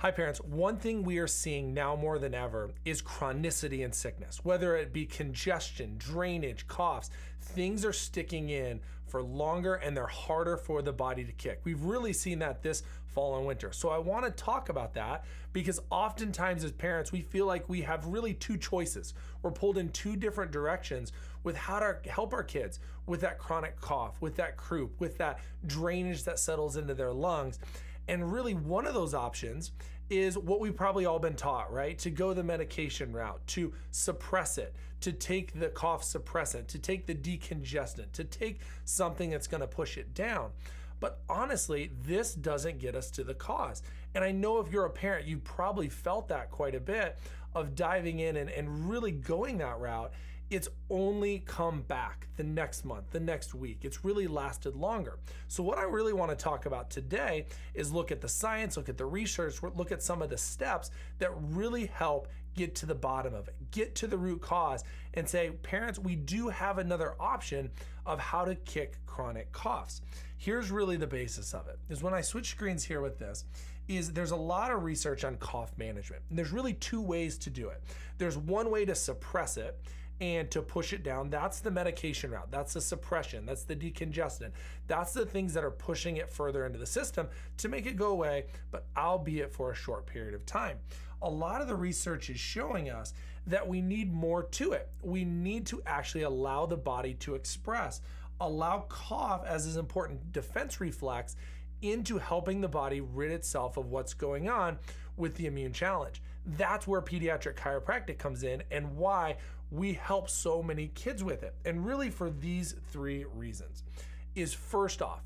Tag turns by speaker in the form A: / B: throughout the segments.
A: Hi parents, one thing we are seeing now more than ever is chronicity in sickness. Whether it be congestion, drainage, coughs, things are sticking in for longer and they're harder for the body to kick. We've really seen that this fall and winter. So I want to talk about that because oftentimes as parents, we feel like we have really two choices. We're pulled in two different directions with how to help our kids with that chronic cough, with that croup, with that drainage that settles into their lungs. And really one of those options is what we've probably all been taught, right? To go the medication route, to suppress it, to take the cough suppressant, to take the decongestant, to take something that's gonna push it down. But honestly, this doesn't get us to the cause. And I know if you're a parent, you probably felt that quite a bit of diving in and really going that route. It's only come back the next month, the next week. It's really lasted longer. So what I really want to talk about today is look at the science, look at the research, look at some of the steps that really help get to the bottom of it, get to the root cause and say, parents, we do have another option of how to kick chronic coughs. Here's really the basis of it, is when I switch screens here with this, is there's a lot of research on cough management. And there's really two ways to do it. There's one way to suppress it and to push it down. That's the medication route. That's the suppression. That's the decongestant. That's the things that are pushing it further into the system to make it go away, but albeit for a short period of time. A lot of the research is showing us that we need more to it. We need to actually allow the body to express, allow cough as an important defense reflex into helping the body rid itself of what's going on with the immune challenge. That's where pediatric chiropractic comes in and why we help so many kids with it. And really for these three reasons is, first off,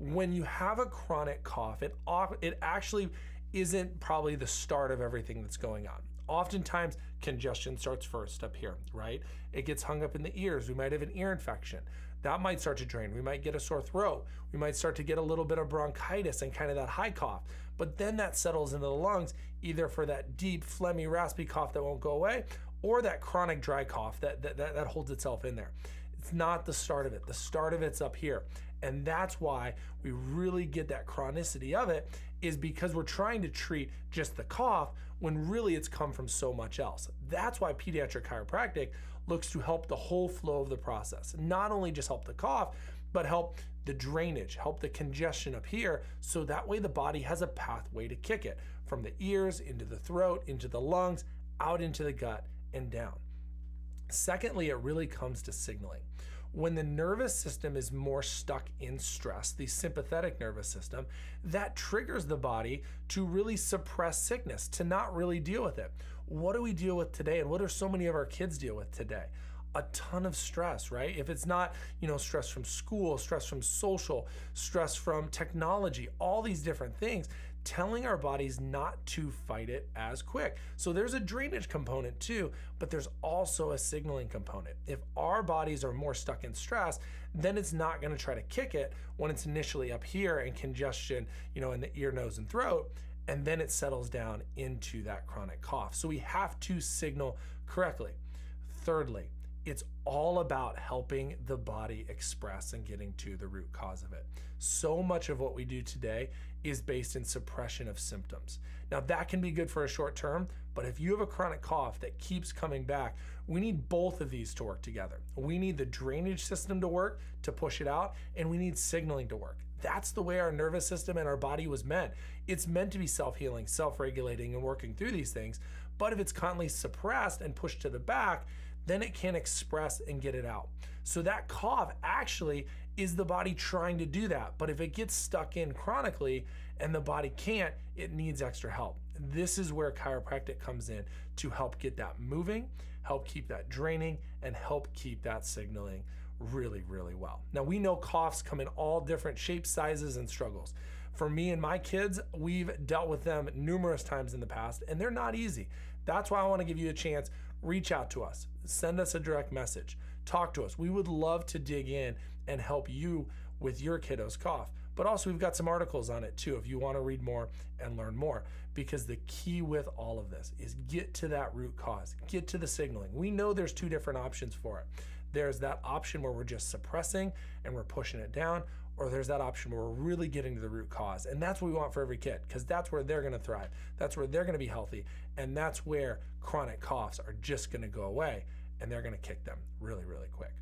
A: when you have a chronic cough, it actually isn't probably the start of everything that's going on. Oftentimes, congestion starts first up here, right? It gets hung up in the ears. We might have an ear infection. That might start to drain. We might get a sore throat. We might start to get a little bit of bronchitis and kind of that high cough. But then that settles into the lungs, either for that deep, phlegmy, raspy cough that won't go away, or that chronic dry cough that holds itself in there. It's not the start of it. The start of it's up here. And that's why we really get that chronicity of it, is because we're trying to treat just the cough when really it's come from so much else. That's why pediatric chiropractic looks to help the whole flow of the process. Not only just help the cough, but help the drainage, help the congestion up here, so that way the body has a pathway to kick it from the ears into the throat, into the lungs, out into the gut and down. Secondly, it really comes to signaling. When the nervous system is more stuck in stress, the sympathetic nervous system, that triggers the body to really suppress sickness, to not really deal with it. What do we deal with today? And what do so many of our kids deal with today? A ton of stress, right? If it's not, stress from school, stress from social, stress from technology, all these different things, telling our bodies not to fight it as quick. So there's a drainage component too, but there's also a signaling component. If our bodies are more stuck in stress, then it's not gonna try to kick it when it's initially up here and congestion, in the ear, nose, and throat, and then it settles down into that chronic cough. So we have to signal correctly. Thirdly, it's all about helping the body express and getting to the root cause of it. So much of what we do today is based in suppression of symptoms. Now that can be good for a short term, but if you have a chronic cough that keeps coming back, we need both of these to work together. We need the drainage system to work to push it out, and we need signaling to work. That's the way our nervous system and our body was meant. It's meant to be self-healing, self-regulating, and working through these things. But if it's constantly suppressed and pushed to the back, then it can't express and get it out. So that cough actually is the body trying to do that. But if it gets stuck in chronically and the body can't, it needs extra help. This is where chiropractic comes in to help get that moving, help keep that draining, and help keep that signaling really, really well. Now we know coughs come in all different shapes, sizes, and struggles. For me and my kids, we've dealt with them numerous times in the past, and they're not easy. That's why I want to give you a chance. Reach out to us, send us a direct message, talk to us. We would love to dig in and help you with your kiddo's cough. But also we've got some articles on it too if you want to read more and learn more, because the key with all of this is get to that root cause, get to the signaling. We know there's two different options for it. There's that option where we're just suppressing and we're pushing it down, or there's that option where we're really getting to the root cause. And that's what we want for every kid, because that's where they're gonna thrive. That's where they're gonna be healthy. And that's where chronic coughs are just gonna go away, and they're gonna kick them really, really quick.